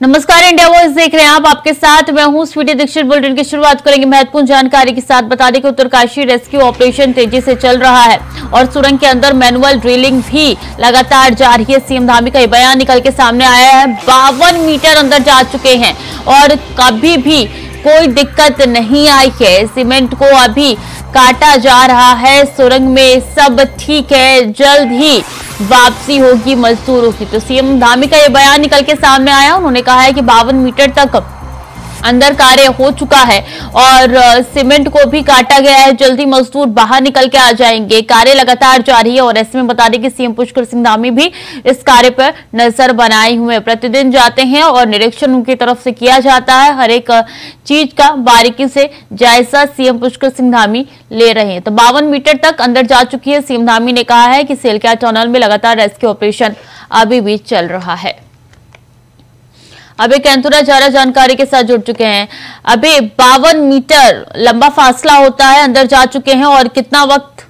नमस्कार, India voice देख रहे हैं आप। आपके साथ मैं हूं स्वीटी दीक्षित। बुलेटिन की शुरुआत करेंगे महत्वपूर्ण जानकारी के साथ। बता दें कि उत्तरकाशी रेस्क्यू ऑपरेशन तेजी से चल रहा है और सुरंग के अंदर मैनुअल ड्रिलिंग भी लगातार जारी है। सीएम धामी का ये बयान निकल के सामने आया है। 52 मीटर अंदर जा चुके हैं और कभी भी कोई दिक्कत नहीं आई है। सीमेंट को अभी काटा जा रहा है। सुरंग में सब ठीक है, जल्द ही वापसी होगी मजदूरों की। तो सीएम धामी का ये बयान निकल के सामने आया। उन्होंने कहा है कि 52 मीटर तक अंदर कार्य हो चुका है और सीमेंट को भी काटा गया है। जल्दी मजदूर बाहर निकल के आ जाएंगे। कार्य लगातार जारी है और ऐसे में बता दें कि सीएम पुष्कर सिंह धामी भी इस कार्य पर नजर बनाए हुए प्रतिदिन जाते हैं और निरीक्षण उनकी तरफ से किया जाता है। हर एक चीज का बारीकी से जायजा सीएम पुष्कर सिंह धामी ले रहे हैं। तो 52 मीटर तक अंदर जा चुकी है। सीएम धामी ने कहा है कि सेलक्या टनल में लगातार रेस्क्यू ऑपरेशन अभी भी चल रहा है। अभी कैंतुरा ज्यादा जानकारी के साथ जुड़ चुके हैं। अभी 52 मीटर लंबा फासला होता है, अंदर जा चुके हैं और कितना वक्त?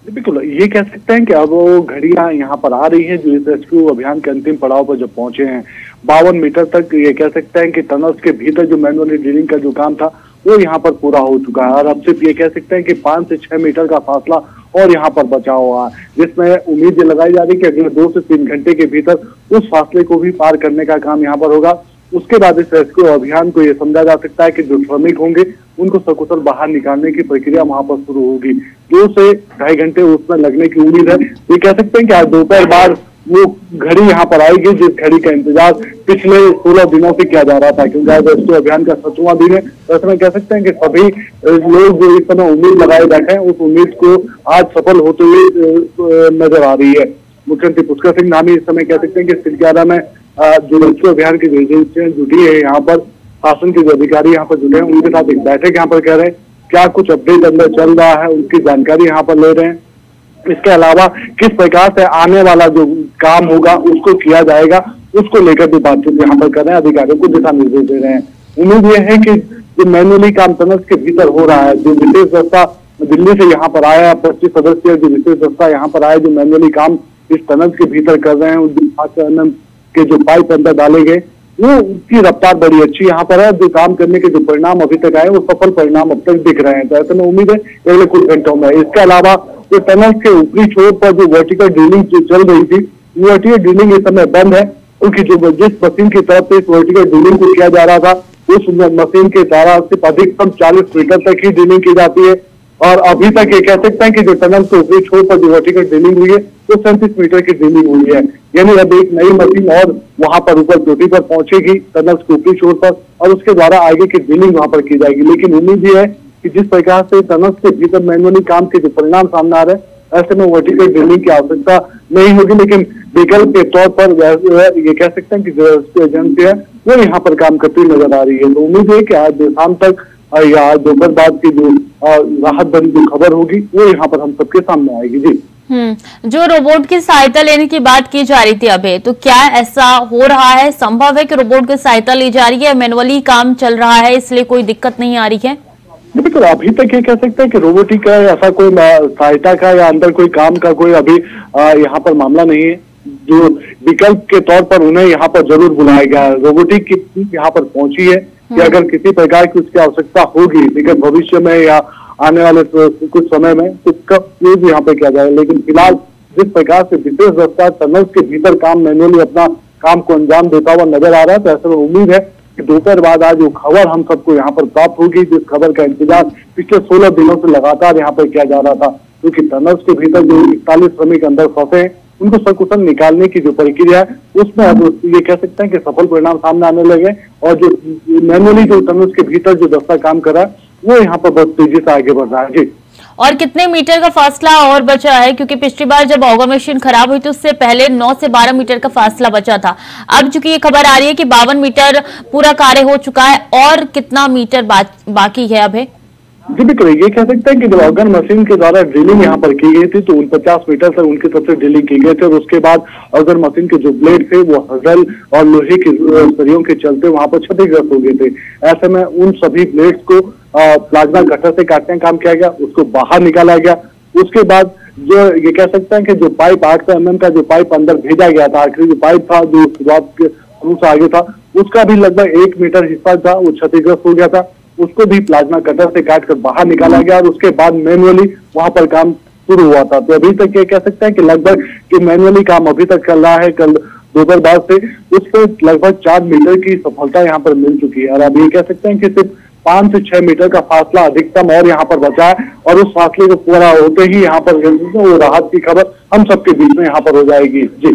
बिल्कुल, ये कह सकते हैं कि अब वो घड़ियां यहाँ पर आ रही है जो इस रेस्क्यू अभियान के अंतिम पड़ाव पर जब पहुंचे हैं। 52 मीटर तक ये कह सकते हैं कि टनल्स के भीतर जो मैनुअली ड्रिलिंग का जो काम था वो यहाँ पर पूरा हो चुका है और अब सिर्फ ये कह सकते हैं कि 5 से 6 मीटर का फासला और यहाँ पर बचा हुआ है, जिसमें उम्मीद ये लगाई जा रही है कि अगले 2 से 3 घंटे के भीतर उस फासले को भी पार करने का काम यहाँ पर होगा। उसके बाद इस रेस्क्यू अभियान को ये समझा जा सकता है कि जो श्रमिक होंगे उनको सकुशल बाहर निकालने की प्रक्रिया वहां पर शुरू होगी। 2 से 2.5 घंटे उसमें लगने की उम्मीद है। ये कह सकते हैं कि आज दोपहर बाद वो घड़ी यहाँ पर आएगी जिस घड़ी का इंतजार पिछले 16 दिनों से किया जा रहा था, क्योंकि आज रेस्क्यू अभियान का 7वां दिन है। तो ऐसे में कह सकते हैं कि सभी लोग जो इस समय उम्मीद लगाए बैठे हैं उस उम्मीद को आज सफल होते हुए नजर आ रही है। मुख्यमंत्री पुष्कर सिंह धामी इस समय कह सकते हैं कि सिलक्यारा में जो रेस्क्यू अभियान की एजेंसियां जुटी है, यहाँ पर शासन के जो अधिकारी यहाँ पर जुटे हैं उनके साथ एक बैठक यहाँ पर कर रहे हैं। क्या कुछ अपडेट अंदर चल रहा है उनकी जानकारी यहाँ पर ले रहे हैं। इसके अलावा किस प्रकार से आने वाला जो काम होगा उसको किया जाएगा उसको लेकर भी बातचीत यहाँ पर कर रहे हैं, अधिकारियों को दिशा निर्देश दे रहे हैं। उम्मीद यह है कि जो मैनुअली काम टनल्स के भीतर हो रहा है, जो विशेष दस्ता दिल्ली से यहाँ पर आया 25 सदस्य जो विशेष दस्ता यहाँ पर आया जो मैनुअली काम इस टनल्स के भीतर कर रहे हैं, के जो पाइप अंदर डाले गए वो उसकी रफ्तार बड़ी अच्छी यहाँ पर है। जो काम करने के जो परिणाम अभी तक आए वो सफल परिणाम अब तक दिख रहे हैं। तो ऐसे में उम्मीद है अगले कुछ घंटों में। इसके अलावा जो टनल्स के ऊपरी छोर पर जो वर्टिकल ड्रिलिंग चल रही थी, वर्टिकल ड्रिलिंग इस समय बंद है, क्योंकि जो जिस मशीन की तरफ से इस वर्टिकल ड्रिलिंग को किया जा रहा था उस मशीन के द्वारा सिर्फ अधिकतम 40 मीटर तक ही ड्रिलिंग की जाती है और अभी तक ये कह सकते हैं कि जो टनल के ऊपरी छोर पर जो वर्टिकल ड्रिलिंग हुई है वो 37 मीटर की ड्रिलिंग हुई है। यानी अब एक नई मशीन और वहां पर ऊपर चोटी पर पहुंचेगी टनल्स के ऊपरी छोर पर और उसके द्वारा आगे की ड्रिलिंग वहां पर की जाएगी। लेकिन उम्मीद ये है कि जिस प्रकार से टनल्स के भीतर मैनुअली काम के जो परिणाम सामने आ रहे हैं ऐसे में वर्टिकल ड्रिलिंग की आवश्यकता नहीं होगी। लेकिन विकल्प के तौर पर ये कह सकते हैं कि जो एजेंसी है वो यहाँ पर काम करती नजर आ रही है। तो उम्मीद है कि आज शाम तक या आज दोपहर बाद की जो राहत भरी जो खबर होगी वो यहाँ पर हम सबके सामने आएगी। जी जो रोबोट की सहायता लेने की बात की जा रही थी अभी, तो क्या ऐसा हो रहा है? संभव है कि रोबोट की सहायता ली जा रही है? मैनुअली काम चल रहा है इसलिए कोई दिक्कत नहीं आ रही है? बिल्कुल, अभी तक ये कह सकते हैं कि रोबोटिक का ऐसा कोई सहायता का या अंदर कोई काम का कोई अभी यहाँ पर मामला नहीं है। जो विकल्प के तौर पर उन्हें यहाँ पर जरूर बुलाया गया है। रोबोटिक की यहाँ पर पहुंची है कि अगर किसी प्रकार की उसकी आवश्यकता होगी लेकिन भविष्य में या आने वाले कुछ समय में उसका यूज यहाँ पे किया जाए। लेकिन फिलहाल जिस प्रकार से विशेष दस्ता टनल्स के भीतर काम मैनुअली अपना काम को अंजाम देता हुआ नजर आ रहा है, तो ऐसे में उम्मीद है कि दोपहर बाद आज जो खबर हम सबको यहाँ पर प्राप्त होगी, जिस खबर का इंतजार पिछले 16 दिनों से लगातार यहाँ पर किया जा रहा था, क्योंकि टनल्स के भीतर जो 41 श्रमिक अंदर फंसे हैं उनको सकुशल निकालने की जो प्रक्रिया है उसमें अब ये कह सकते हैं कि सफल परिणाम सामने आने लगे और जो मैनुअली जो टनल्स के भीतर जो दस्ता काम कर रहा है वो यहाँ पर बहुत तेजी से आगे बढ़ रहा है। जी, और कितने मीटर का फासला और बचा है? क्योंकि पिछली बार जब ऑगर मशीन खराब हुई तो उससे पहले 9 से 12 मीटर का फासला बचा था। अब चूंकि ये खबर आ रही है कि 52 मीटर पूरा कार्य हो चुका है, और कितना मीटर बाकी है अभी? जी बिल्कुल, ये कह सकते हैं कि जब ऑर्गन मशीन के द्वारा ड्रिलिंग यहाँ पर की गई थी तो 49 मीटर तक उनकी तरफ से ड्रिलिंग की गई थी और उसके बाद ऑर्गन मशीन के जो ब्लेड थे वो हजल और लोहे के सरियों के चलते वहां पर क्षतिग्रस्त हो गए थे। ऐसे में उन सभी ब्लेड्स को प्लाज्मा कटर से काटने का काम किया गया, उसको बाहर निकाला गया। उसके बाद जो ये कह सकते हैं कि जो पाइप 800 mm का जो पाइप अंदर भेजा गया था, आखिरी जो पाइप था जो शुरुआत शुरू से आगे था, उसका भी लगभग 1 मीटर हिस्सा था वो क्षतिग्रस्त हो गया था। उसको भी प्लाज्मा कटर से काट कर बाहर निकाला गया और उसके बाद मैनुअली वहां पर काम शुरू हुआ था। तो अभी तक ये कह सकते हैं कि लगभग कि मैनुअली काम अभी तक चल रहा है। कल दोपहर बाद से उस पर लगभग 4 मीटर की सफलता यहाँ पर मिल चुकी है और अभी ये कह सकते हैं कि सिर्फ 5 से 6 मीटर का फासला अधिकतम और यहाँ पर बचा है और उस फासले को पूरा होते ही यहाँ पर वो राहत की खबर हम सबके बीच में यहाँ पर हो जाएगी। जी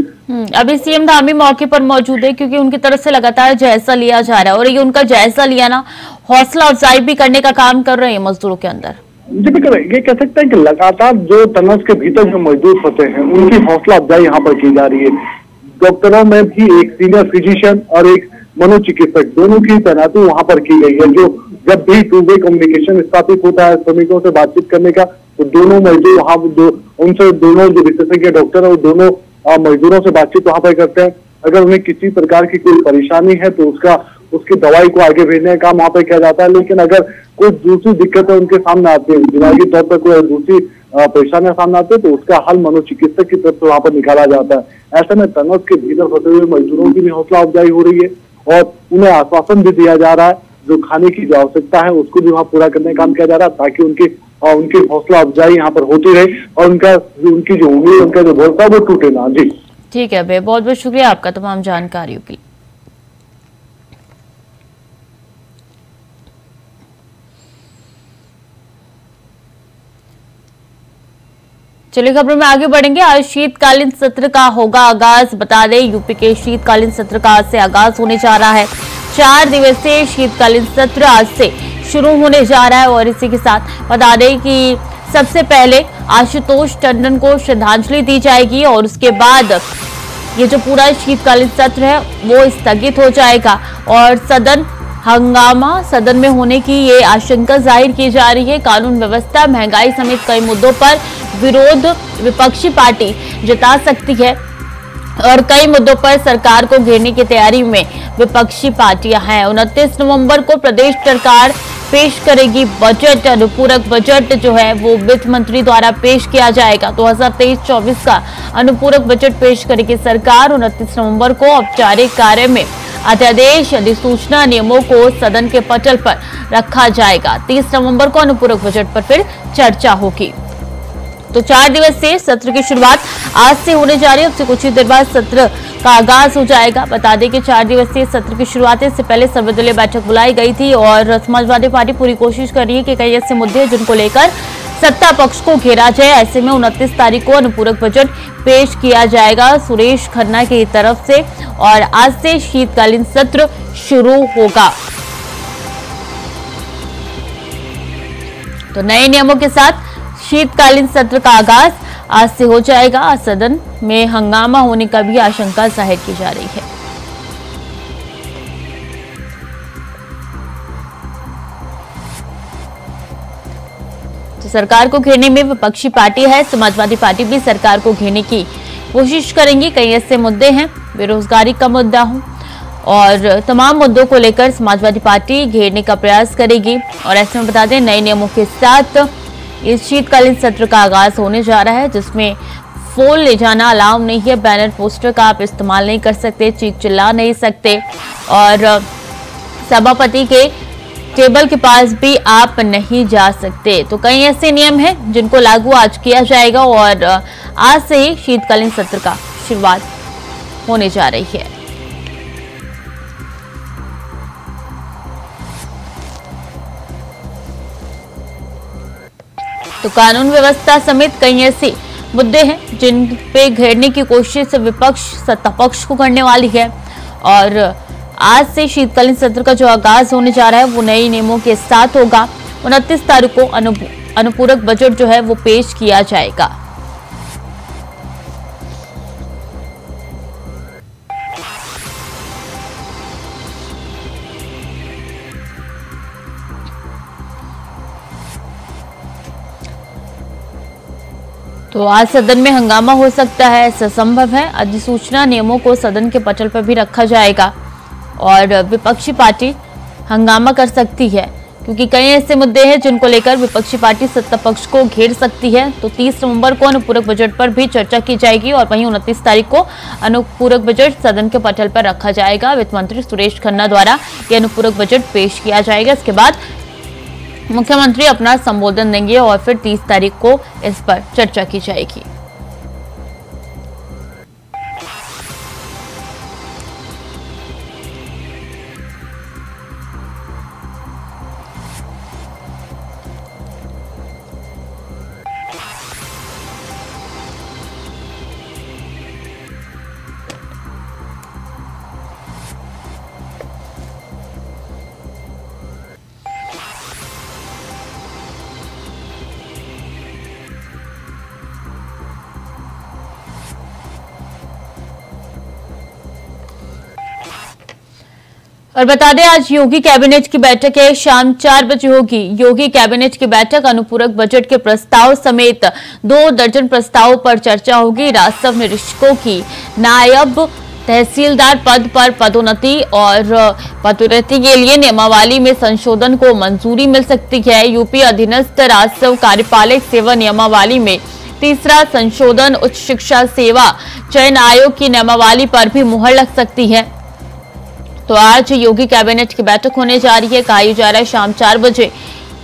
अभी सीएम धामी मौके पर मौजूद है क्योंकि उनकी तरफ से लगातार जायजा लिया जा रहा है और ये उनका जायजा लिया ना हौसला अफजाई भी करने का काम कर रहे हैं मजदूरों के अंदर। जी बिल्कुल, ये कह सकते हैं कि लगातार जो टनल्स के भीतर जो मजदूर होते हैं उनकी हौसला अफजाई यहाँ पर की जा रही है। डॉक्टरों में भी एक सीनियर फिजिशियन और एक मनोचिकित्सक दोनों की तैनाती वहां पर की गई है। जो जब भी टू वे कम्युनिकेशन स्थापित होता है श्रमिकों से बातचीत करने का, तो दोनों मजदूर वहां उनसे दोनों जो विशेषज्ञ डॉक्टर है वो दोनों मजदूरों से बातचीत वहां पर करते हैं। अगर उन्हें किसी प्रकार की कोई परेशानी है तो उसकी दवाई को आगे भेजने का काम वहां पर किया जाता है। लेकिन अगर कोई दूसरी दिक्कतें उनके सामने आती है, दिमागी तौर पर कोई दूसरी परेशानियां सामने आती है, तो उसका हल मनोचिकित्सक की तरफ से वहां पर निकाला जाता है। ऐसे में टनल्स के भीतर फंसे हुए मजदूरों की भी हौसला अफजाई हो रही है और उन्हें आश्वासन भी दिया जा रहा है। जो खाने की जो आवश्यकता है उसको भी वहां पूरा करने का काम किया जा रहा है ताकि उनकी हौसला अफजाई यहाँ पर होती रहे और उनकी जो उम्मीद, उनका जो भरोसा वो टूटे ना। जी ठीक है भैया, बहुत बहुत शुक्रिया आपका तमाम जानकारियों के लिए। चलिए खबरों में आगे बढ़ेंगे। आज शीतकालीन सत्र का होगा आगाज। बता दें यूपी के शीतकालीन सत्र का आज से आगाज होने जा रहा है। 4 दिवसीय शीतकालीन सत्र आज से शुरू होने जा रहा है और इसी के साथ बता दें कि सबसे पहले आशुतोष टंडन को श्रद्धांजलि दी जाएगी और उसके बाद ये जो पूरा शीतकालीन सत्र है वो स्थगित हो जाएगा और हंगामा सदन में होने की ये आशंका जाहिर की जा रही है। कानून व्यवस्था, महंगाई समेत कई मुद्दों पर विरोध विपक्षी पार्टी जता सकती है और कई मुद्दों पर सरकार को घेरने की तैयारी में विपक्षी पार्टियां हैं। 29 नवंबर को प्रदेश सरकार पेश करेगी बजट। अनुपूरक बजट जो है वो वित्त मंत्री द्वारा पेश किया जाएगा। 2023-24 का अनुपूरक बजट पेश करेगी सरकार। 29 नवंबर को औपचारिक कार्य में अध्यादेश अधिसूचना नियमों को सदन के पटल पर रखा जाएगा। 30 नवंबर को अनुपूरक बजट पर फिर चर्चा होगी। तो 4 दिवसीय सत्र की शुरुआत आज से होने जा रही है। अब से कुछ ही देर बाद सत्र का आगाज हो जाएगा। बता दें कि 4 दिवसीय सत्र की शुरुआत से पहले सर्वदलीय बैठक बुलाई गई थी और समाजवादी पार्टी पूरी कोशिश कर रही है कि कई ऐसे मुद्दे हैं जिनको लेकर सत्ता पक्ष को घेरा जाए। ऐसे में 29 तारीख को अनुपूरक बजट पेश किया जाएगा सुरेश खन्ना की तरफ से और आज से शीतकालीन सत्र शुरू होगा। तो नए नियमों के साथ शीतकालीन सत्र का आगाज आज से हो जाएगा। सदन में हंगामा होने का भी आशंका जाहिर की जा रही है। तो सरकार को घेरने में विपक्षी पार्टी है। समाजवादी पार्टी भी सरकार को घेरने की कोशिश करेंगी। कई ऐसे मुद्दे हैं, बेरोजगारी का मुद्दा हो और तमाम मुद्दों को लेकर समाजवादी पार्टी घेरने का प्रयास करेगी। और ऐसे में बता दें नए नियमों के साथ इस शीतकालीन सत्र का आगाज होने जा रहा है जिसमें फोन ले जाना अलाउ नहीं है। बैनर पोस्टर का आप इस्तेमाल नहीं कर सकते, चीख चिल्ला नहीं सकते और सभापति के टेबल के पास भी आप नहीं जा सकते। तो कई ऐसे नियम हैं जिनको लागू आज किया जाएगा और आज से ही शीतकालीन सत्र का शुरुआत होने जा रही है। तो कानून व्यवस्था समेत कई ऐसे मुद्दे हैं जिन पे घेरने की कोशिश विपक्ष सत्ता पक्ष को करने वाली है और आज से शीतकालीन सत्र का जो आगाज होने जा रहा है वो नए नियमों के साथ होगा। 29 तारीख को अनुपूरक बजट जो है वो पेश किया जाएगा। तो आज सदन में हंगामा हो सकता है, ऐसा संभव है। अधिसूचना नियमों को सदन के पटल पर भी रखा जाएगा और विपक्षी पार्टी हंगामा कर सकती है क्योंकि कई ऐसे मुद्दे हैं जिनको लेकर विपक्षी पार्टी सत्ता पक्ष को घेर सकती है। तो 30 नवंबर को अनुपूरक बजट पर भी चर्चा की जाएगी और वहीं 29 तारीख को अनुपूरक बजट सदन के पटल पर रखा जाएगा। वित्त मंत्री सुरेश खन्ना द्वारा यह अनुपूरक बजट पेश किया जाएगा। इसके बाद मुख्यमंत्री अपना संबोधन देंगे और फिर 30 तारीख को इस पर चर्चा की जाएगी। और बता दें आज योगी कैबिनेट की बैठक है, शाम 4 बजे होगी। योगी कैबिनेट की बैठक अनुपूरक बजट के प्रस्ताव समेत 2 दर्जन प्रस्तावों पर चर्चा होगी। राजस्व निरीक्षकों की नायब तहसीलदार पद पर पदोन्नति और पदोन्नति के लिए नियमावली में संशोधन को मंजूरी मिल सकती है। यूपी अधीनस्थ राजस्व कार्यपालक सेवा नियमावली में तीसरा संशोधन, उच्च शिक्षा सेवा चयन आयोग की नियमावली पर भी मुहर लग सकती है। तो आज योगी कैबिनेट की बैठक होने जा रही है। कहा जा रहा है शाम 4 बजे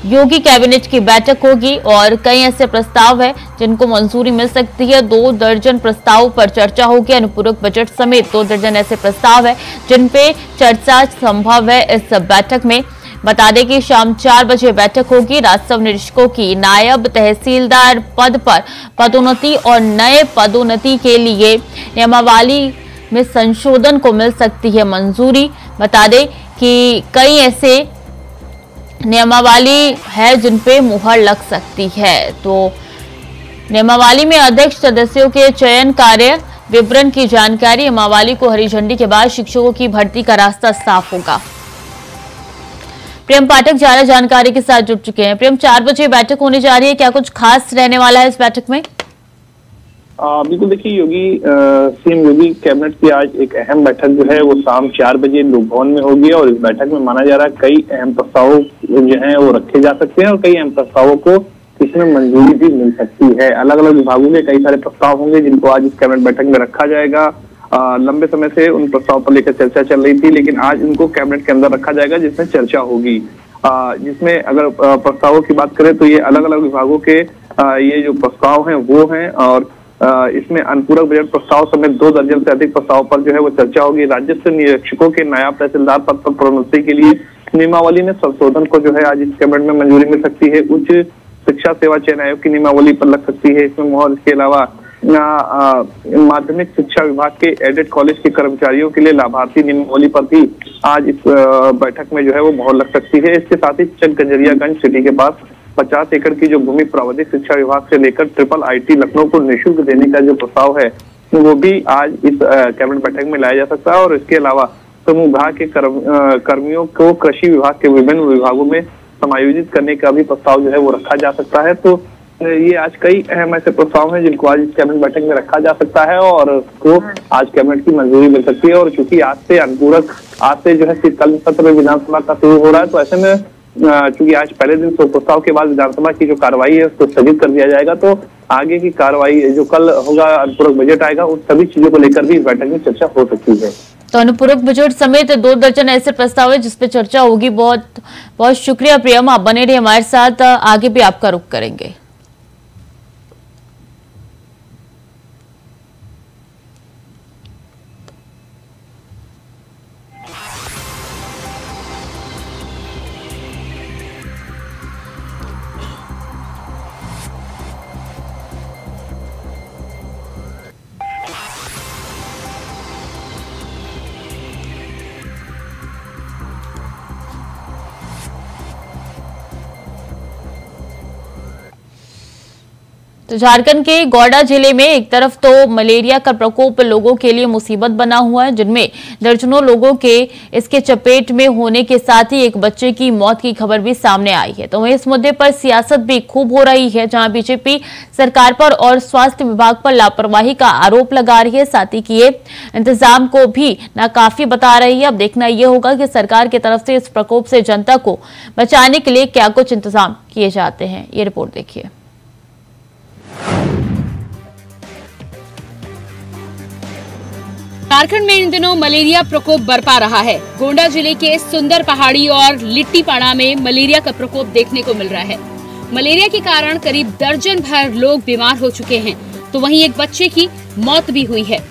योगी कैबिनेट की बैठक होगी और कई ऐसे प्रस्ताव है जिनको मंजूरी मिल सकती है। 2 दर्जन प्रस्तावों पर चर्चा होगी। अनुपूरक बजट समेत 2 दर्जन ऐसे प्रस्ताव है जिन पे चर्चा संभव है इस बैठक में। बता दें कि शाम 4 बजे बैठक होगी। राजस्व निरीक्षकों की नायब तहसीलदार पद पर पदोन्नति और नए पदोन्नति के लिए नियमावली में संशोधन को मिल सकती है मंजूरी। बता दें कि कई ऐसे नियमावली है जिन पे मुहर लग सकती है। तो नियमावली में अध्यक्ष सदस्यों के चयन कार्य विवरण की जानकारी, नियमावली को हरी झंडी के बाद शिक्षकों की भर्ती का रास्ता साफ होगा। प्रेम पाठक ज्यादा जानकारी के साथ जुड़ चुके हैं। प्रेम, 4 बजे बैठक होने जा रही है, क्या कुछ खास रहने वाला है इस बैठक में? बिल्कुल, देखिए सीएम योगी कैबिनेट की आज एक अहम बैठक जो है वो शाम 4 बजे लोक भवन में होगी और इस बैठक में माना जा रहा है कई अहम प्रस्ताव जो हैं वो रखे जा सकते हैं और कई अहम प्रस्तावों को इसमें मंजूरी भी मिल सकती है। अलग अलग विभागों के कई सारे प्रस्ताव होंगे जिनको आज इस कैबिनेट बैठक में रखा जाएगा। लंबे समय से उन प्रस्ताव पर लेकर चर्चा चल रही थी, लेकिन आज उनको कैबिनेट के अंदर रखा जाएगा जिसमें चर्चा होगी। जिसमें अगर प्रस्तावों की बात करें तो ये अलग अलग विभागों के ये जो प्रस्ताव हैं वो हैं और इसमें अनुपूरक बजट प्रस्ताव समेत 2 दर्जन से अधिक प्रस्ताव पर जो है वो चर्चा होगी। राजस्व निरीक्षकों के नायब तहसीलदार पद पर पदोन्नति के लिए नियमावली में संशोधन को जो है आज इस कैबिनेट में मंजूरी मिल सकती है। उच्च शिक्षा सेवा चयन आयोग की नियमावली पर लग सकती है इसमें मोहर। इसके अलावा माध्यमिक शिक्षा विभाग के एडेड कॉलेज के कर्मचारियों के लिए लाभार्थी नियमावली पर भी आज इस बैठक में जो है वो मोहर लग सकती है। इसके साथ ही चकगंजरियागंज सिटी के पास 50 एकड़ की जो भूमि प्रावधिक शिक्षा विभाग से लेकर ट्रिपल आईटी लखनऊ को निःशुल्क देने का जो प्रस्ताव है वो भी आज इस कैबिनेट बैठक में लाया जा सकता है। और इसके अलावा समूह विभाग के कर्मियों को कृषि विभाग के विभिन्न विभागों में समायोजित करने का भी प्रस्ताव जो है वो रखा जा सकता है। तो ये आज कई अहम ऐसे प्रस्ताव हैं जिनको आज इस कैबिनेट बैठक में रखा जा सकता है और उसको आज कैबिनेट की मंजूरी मिल सकती है। और चूंकि आज से जो है शीतकालीन सत्र में विधानसभा का शुरू हो रहा है, तो ऐसे में चूंकि आज पहले दिन प्रस्ताव के बाद विधानसभा की जो कार्रवाई है उसको स्थगित कर दिया जाएगा, तो आगे की कार्रवाई जो कल होगा अनुपूरक बजट आएगा उन सभी चीजों को लेकर भी इस बैठक में चर्चा हो सकती है। तो अनुपूरक बजट समेत 2 दर्जन ऐसे प्रस्ताव है जिसपे चर्चा होगी। बहुत बहुत शुक्रिया प्रियम, आप बने रहिए हमारे साथ, आगे भी आपका रुख करेंगे। तो झारखंड के गोड्डा जिले में एक तरफ तो मलेरिया का प्रकोप लोगों के लिए मुसीबत बना हुआ है, जिनमें दर्जनों लोगों के इसके चपेट में होने के साथ ही एक बच्चे की मौत की खबर भी सामने आई है। तो वहीं इस मुद्दे पर सियासत भी खूब हो रही है, जहां बीजेपी सरकार पर और स्वास्थ्य विभाग पर लापरवाही का आरोप लगा रही है, साथ ही किए इंतजाम को भी नाकाफी बता रही है। अब देखना यह होगा कि सरकार की तरफ से इस प्रकोप से जनता को बचाने के लिए क्या कुछ इंतजाम किए जाते हैं। ये रिपोर्ट देखिए। झारखंड में इन दिनों मलेरिया प्रकोप बरपा रहा है। गोंडा जिले के सुंदर पहाड़ी और लिट्टीपाड़ा में मलेरिया का प्रकोप देखने को मिल रहा है। मलेरिया के कारण करीब दर्जन भर लोग बीमार हो चुके हैं, तो वहीं एक बच्चे की मौत भी हुई है।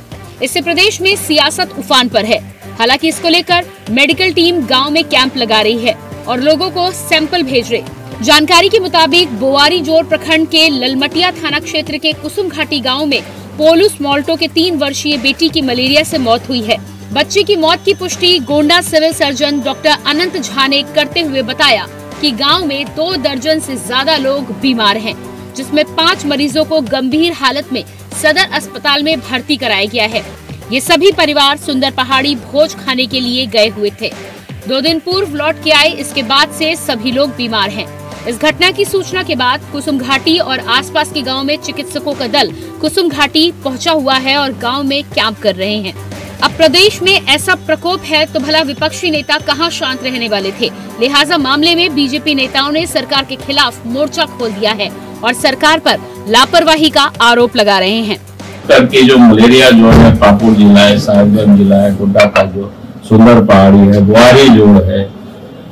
इससे प्रदेश में सियासत उफान पर है। हालांकि इसको लेकर मेडिकल टीम गांव में कैंप लगा रही है और लोगों को सैंपल भेज रहे। जानकारी के मुताबिक बोवारी जोड़ प्रखंड के ललमटिया थाना क्षेत्र के कुसुम घाटी गाँव में पोलूस मोल्टो के 3 वर्षीय बेटी की मलेरिया से मौत हुई है। बच्चे की मौत की पुष्टि गोंडा सिविल सर्जन डॉक्टर अनंत झा ने करते हुए बताया कि गांव में 2 दर्जन से ज्यादा लोग बीमार हैं, जिसमें 5 मरीजों को गंभीर हालत में सदर अस्पताल में भर्ती कराया गया है। ये सभी परिवार सुंदर पहाड़ी भोज खाने के लिए गए हुए थे। 2 दिन पूर्व लौट के आए, इसके बाद से सभी लोग बीमार हैं। इस घटना की सूचना के बाद कुसुम घाटी और आसपास के गांव में चिकित्सकों का दल कुसुम घाटी पहुंचा हुआ है और गांव में कैंप कर रहे हैं। अब प्रदेश में ऐसा प्रकोप है तो भला विपक्षी नेता कहां शांत रहने वाले थे। लिहाजा मामले में बीजेपी नेताओं ने सरकार के खिलाफ मोर्चा खोल दिया है और सरकार पर लापरवाही का आरोप लगा रहे हैं। करके जो मलेरिया जो है पाकुड़ जिला है, साहिबगंज जिला है, गोड्डा का जो सुंदर पहाड़ी है, बोवारी जोड़ है,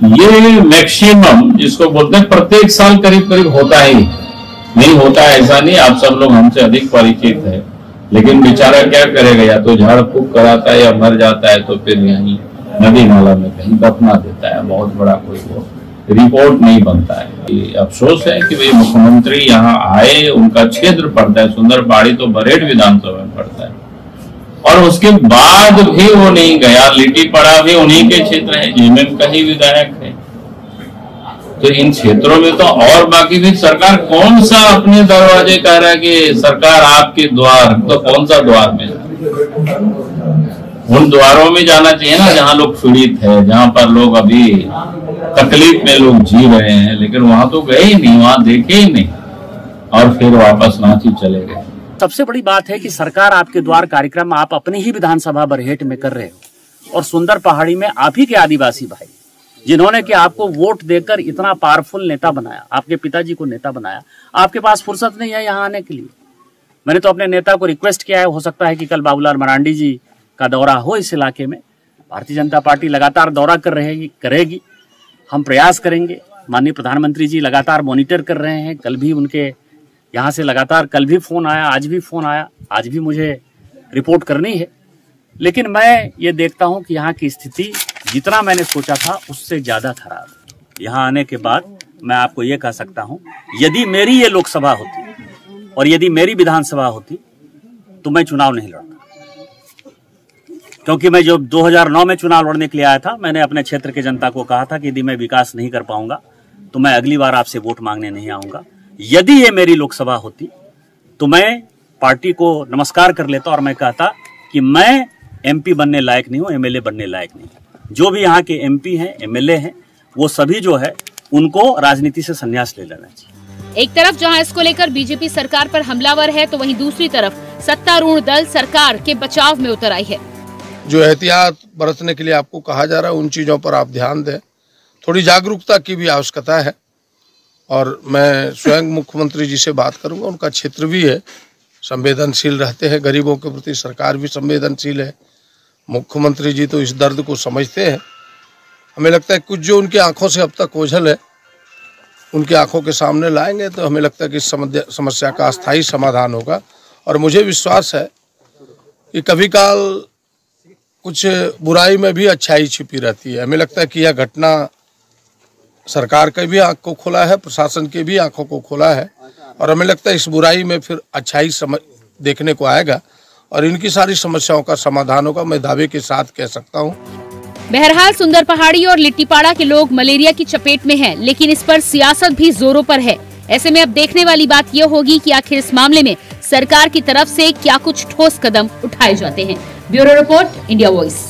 ये मैक्सिमम जिसको बोलते हैं प्रत्येक साल करीब करीब होता ही नहीं होता है, ऐसा नहीं। आप सब लोग हमसे अधिक परिचित है, लेकिन बेचारा क्या करेगा, या तो झाड़ फूक कराता है या मर जाता है, तो फिर यहीं नदी नाला में कहीं दफना देता है। बहुत बड़ा कोई वो रिपोर्ट नहीं बनता है। अफसोस है कि भाई मुख्यमंत्री यहाँ आए, उनका क्षेत्र पड़ता है सुंदर पहाड़ी, तो बरेट विधानसभा में पड़ता है, और उसके बाद भी वो नहीं गया। लिट्टीपाड़ा भी उन्हीं के क्षेत्र है, जिनमें कहीं विधायक है। तो इन क्षेत्रों में तो और बाकी भी सरकार कौन सा अपने दरवाजे कह रहा है कि सरकार आपके द्वार, तो कौन सा द्वार में, उन द्वारों में जाना चाहिए ना जहां लोग पीड़ित है, जहां पर लोग अभी तकलीफ में लोग जी रहे हैं। लेकिन वहां तो गए ही नहीं, वहां देखे ही नहीं, और फिर वापस रांची चले गए। सबसे बड़ी बात है कि सरकार आपके द्वार कार्यक्रम आप अपनी ही विधानसभा बरहेट में कर रहे हो, और सुंदर पहाड़ी में आप ही के आदिवासी भाई, जिन्होंने कि आपको वोट देकर इतना पावरफुल नेता बनाया, आपके पिताजी को नेता बनाया, आपके पास फुर्सत नहीं है यहाँ आने के लिए। मैंने तो अपने नेता को रिक्वेस्ट किया है, हो सकता है कि कल बाबूलाल मरांडी जी का दौरा हो इस इलाके में। भारतीय जनता पार्टी लगातार दौरा करेगी, हम प्रयास करेंगे। माननीय प्रधानमंत्री जी लगातार मॉनिटर कर रहे हैं, कल भी उनके यहाँ से लगातार, कल भी फोन आया, आज भी फोन आया, आज भी मुझे रिपोर्ट करनी है। लेकिन मैं ये देखता हूँ कि यहाँ की स्थिति जितना मैंने सोचा था उससे ज्यादा खराब है। यहाँ आने के बाद मैं आपको ये कह सकता हूँ, यदि मेरी ये लोकसभा होती और यदि मेरी विधानसभा होती तो मैं चुनाव नहीं लड़ता, क्योंकि मैं जब 2009 में चुनाव लड़ने के लिए आया था, मैंने अपने क्षेत्र के जनता को कहा था कि यदि मैं विकास नहीं कर पाऊंगा तो मैं अगली बार आपसे वोट मांगने नहीं आऊंगा। यदि ये मेरी लोकसभा होती तो मैं पार्टी को नमस्कार कर लेता और मैं कहता कि मैं एमपी बनने लायक नहीं हूँ, एमएलए बनने लायक नहीं हूँ। जो भी यहाँ के एमपी हैं, एमएलए हैं, वो सभी जो है उनको राजनीति से संन्यास ले लेना चाहिए। एक तरफ जहां इसको लेकर बीजेपी सरकार पर हमलावर है, तो वहीं दूसरी तरफ सत्तारूढ़ दल सरकार के बचाव में उतर आई है। जो एहतियात बरतने के लिए आपको कहा जा रहा है, उन चीजों पर आप ध्यान दें। थोड़ी जागरूकता की भी आवश्यकता है, और मैं स्वयं मुख्यमंत्री जी से बात करूंगा। उनका क्षेत्र भी है, संवेदनशील रहते हैं, गरीबों के प्रति सरकार भी संवेदनशील है। मुख्यमंत्री जी तो इस दर्द को समझते हैं। हमें लगता है कुछ जो उनकी आंखों से अब तक ओझल है, उनकी आंखों के सामने लाएंगे तो हमें लगता है कि समस्या का अस्थायी समाधान होगा। और मुझे विश्वास है कि कभी काल कुछ बुराई में भी अच्छाई छिपी रहती है। हमें लगता है कि यह घटना सरकार के भी आंख को खोला है, प्रशासन के भी आंखों को खोला है, और हमें लगता है इस बुराई में फिर अच्छाई देखने को आएगा और इनकी सारी समस्याओं का समाधान होगा। मैं दावे के साथ कह सकता हूँ। बहरहाल सुंदर पहाड़ी और लिट्टीपाड़ा के लोग मलेरिया की चपेट में हैं, लेकिन इस पर सियासत भी जोरों पर है। ऐसे में अब देखने वाली बात यह होगी कि आखिर इस मामले में सरकार की तरफ से क्या कुछ ठोस कदम उठाए जाते हैं। Bureau report, India voice.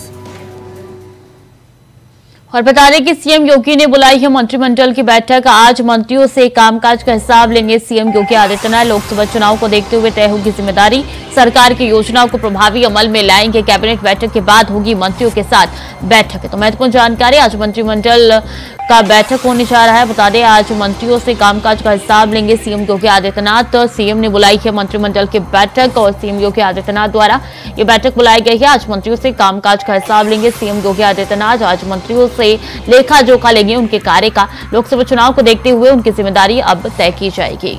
और बता दें कि सीएम योगी ने बुलाई है मंत्रिमंडल की बैठक। आज मंत्रियों से कामकाज का हिसाब लेंगे सीएम योगी आदित्यनाथ। लोकसभा चुनाव को देखते हुए तय होगी जिम्मेदारी, सरकार की योजनाओं को प्रभावी अमल में लाएंगे। कैबिनेट बैठक के बाद होगी मंत्रियों के साथ बैठक। तो महत्वपूर्ण जानकारी, आज मंत्रिमंडल का बैठक होने जा रहा है। बता दें आज मंत्रियों से कामकाज का हिसाब लेंगे सीएम योगी आदित्यनाथ। सीएम ने बुलाई है मंत्रिमंडल की बैठक और सीएम योगी आदित्यनाथ द्वारा ये बैठक बुलाई गई है। आज मंत्रियों से कामकाज का हिसाब लेंगे सीएम योगी आदित्यनाथ। आज मंत्रियों से लेखा जोखा लेंगे उनके कार्य का। लोकसभा चुनाव को देखते हुए उनकी जिम्मेदारी अब तय की जाएगी।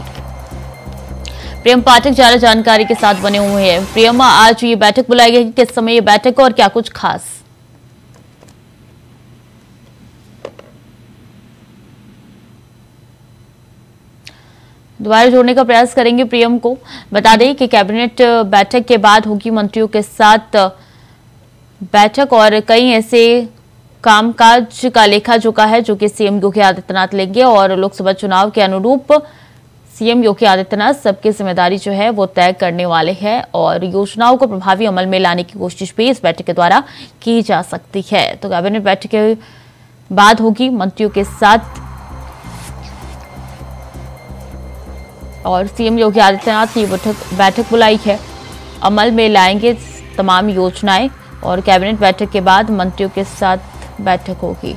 प्रियम पाठक ज्यादा जानकारी के साथ बने हुए हैं। प्रियम, आज ये बैठक बुलाई गई, किस समय ये बैठक और क्या कुछ खास? दोबारा जोड़ने का प्रयास करेंगे प्रियम को। बता दें कि कैबिनेट बैठक के बाद होगी मंत्रियों के साथ बैठक और कई ऐसे कामकाज का लेखा जोखा है जो कि सीएम योगी आदित्यनाथ लेंगे और लोकसभा चुनाव के अनुरूप सीएम योगी आदित्यनाथ सबकी जिम्मेदारी जो है वो तय करने वाले हैं और योजनाओं को प्रभावी अमल में लाने की कोशिश भी इस बैठक के द्वारा की जा सकती है। तो कैबिनेट बैठक के बाद होगी मंत्रियों के साथ और सीएम योगी आदित्यनाथ ने बैठक बुलाई है, अमल में लाएंगे तमाम योजनाएं और कैबिनेट बैठक के बाद मंत्रियों के साथ बैठक होगी।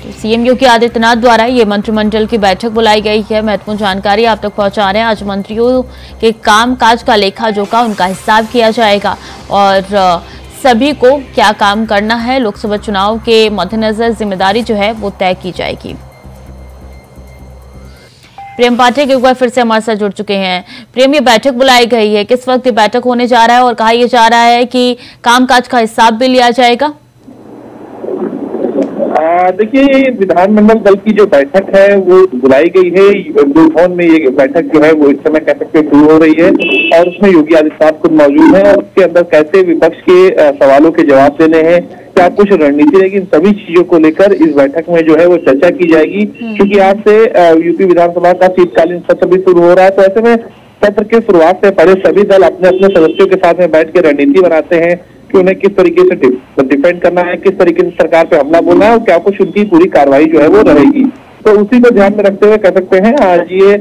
तो सीएम योगी आदित्यनाथ द्वारा ये मंत्रिमंडल की बैठक बुलाई गई है। महत्वपूर्ण जानकारी आप तक पहुंचा रहे हैं। आज मंत्रियों के कामकाज का लेखा जोखा, उनका हिसाब किया जाएगा और सभी को क्या काम करना है, लोकसभा चुनाव के मद्देनजर जिम्मेदारी जो है वो तय की जाएगी। प्रेम पाठक एक बार फिर से हमारे साथ जुड़ चुके हैं। प्रेम, ये बैठक बुलाई गई है, किस वक्त ये बैठक होने जा रहा है और कहा यह जा रहा है कि कामकाज का हिसाब भी लिया जाएगा? देखिए, विधानमंडल दल की जो बैठक है वो बुलाई गई है। ब्लू भवन में ये बैठक जो है वो इस समय कह सकते शुरू हो रही है और उसमें योगी आदित्यनाथ खुद मौजूद है और उसके अंदर कैसे विपक्ष के सवालों के जवाब देने हैं, क्या कुछ रणनीति रहेगी, इन सभी चीजों को लेकर इस बैठक में जो है वो चर्चा की जाएगी। क्योंकि आज से यूपी विधानसभा का शीतकालीन सत्र भी शुरू हो रहा है, तो ऐसे में सत्र की शुरुआत से पहले सभी दल अपने अपने सदस्यों के साथ में बैठ के रणनीति बनाते हैं कि उन्हें किस तरीके से डिफेंड करना है, किस तरीके से सरकार पे हमला बोलना है और क्या कुछ उनकी पूरी कार्रवाई जो है वो रहेगी। तो उसी को ध्यान में रखते हुए कह सकते हैं आज ये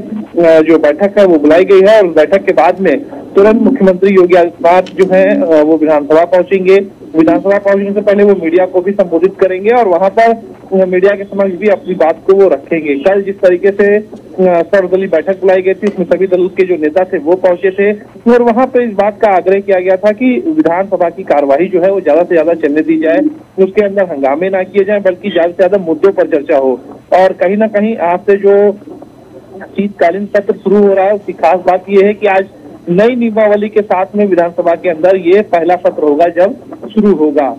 जो बैठक है वो बुलाई गई है और बैठक के बाद में तुरंत मुख्यमंत्री योगी आदित्यनाथ जो है वो विधानसभा पहुंचेंगे। विधानसभा पहुंचने से पहले वो मीडिया को भी संबोधित करेंगे और वहां पर मीडिया के समक्ष भी अपनी बात को वो रखेंगे। कल जिस तरीके से सर्वदलीय बैठक बुलाई गई थी उसमें सभी दलों के जो नेता थे वो पहुंचे थे और वहां पर इस बात का आग्रह किया गया था कि विधानसभा की कार्यवाही जो है वो ज्यादा से ज्यादा चलने दी जाए, उसके अंदर हंगामे ना किए जाए बल्कि ज्यादा से ज्यादा मुद्दों पर चर्चा हो। और कहीं ना कहीं आज से जो शीतकालीन सत्र शुरू हो रहा है उसकी खास बात यह है कि आज नई नियमावली के साथ में विधानसभा के अंदर ये पहला सत्र होगा जब शुरू होगा।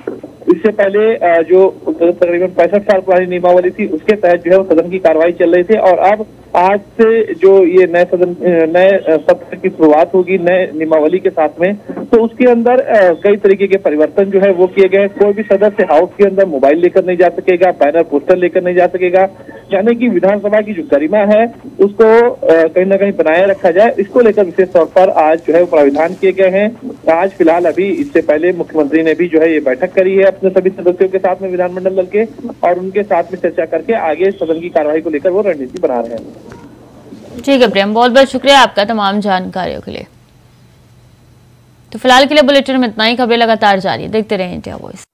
इससे पहले जो तकरीबन 65 साल पुरानी नियमावली थी उसके तहत जो है वो सदन की कार्रवाई चल रही थी और अब आज से जो ये नए सत्र की शुरुआत होगी नए नियमावली के साथ में, तो उसके अंदर कई तरीके के परिवर्तन जो है वो किए गए। कोई भी सदस्य हाउस के अंदर मोबाइल लेकर नहीं जा सकेगा, बैनर पोस्टर लेकर नहीं जा सकेगा, यानी कि विधानसभा की जो गरिमा है उसको कहीं ना कहीं बनाए रखा जाए, इसको लेकर विशेष तौर पर आज जो है वो प्राविधान किए गए हैं। आज फिलहाल अभी इससे पहले मुख्यमंत्री ने भी जो है ये बैठक करी है अपने सभी सदस्यों के साथ में विधानमंडल दल के और उनके साथ में चर्चा करके आगे सदन की कार्रवाई को लेकर वो रणनीति बना रहे हैं। ठीक है प्रेम, बहुत बहुत शुक्रिया आपका तमाम जानकारियों के लिए। तो फिलहाल के लिए बुलेटिन में इतना ही। खबरें लगातार जारी, देखते रहें इंडिया वॉइस।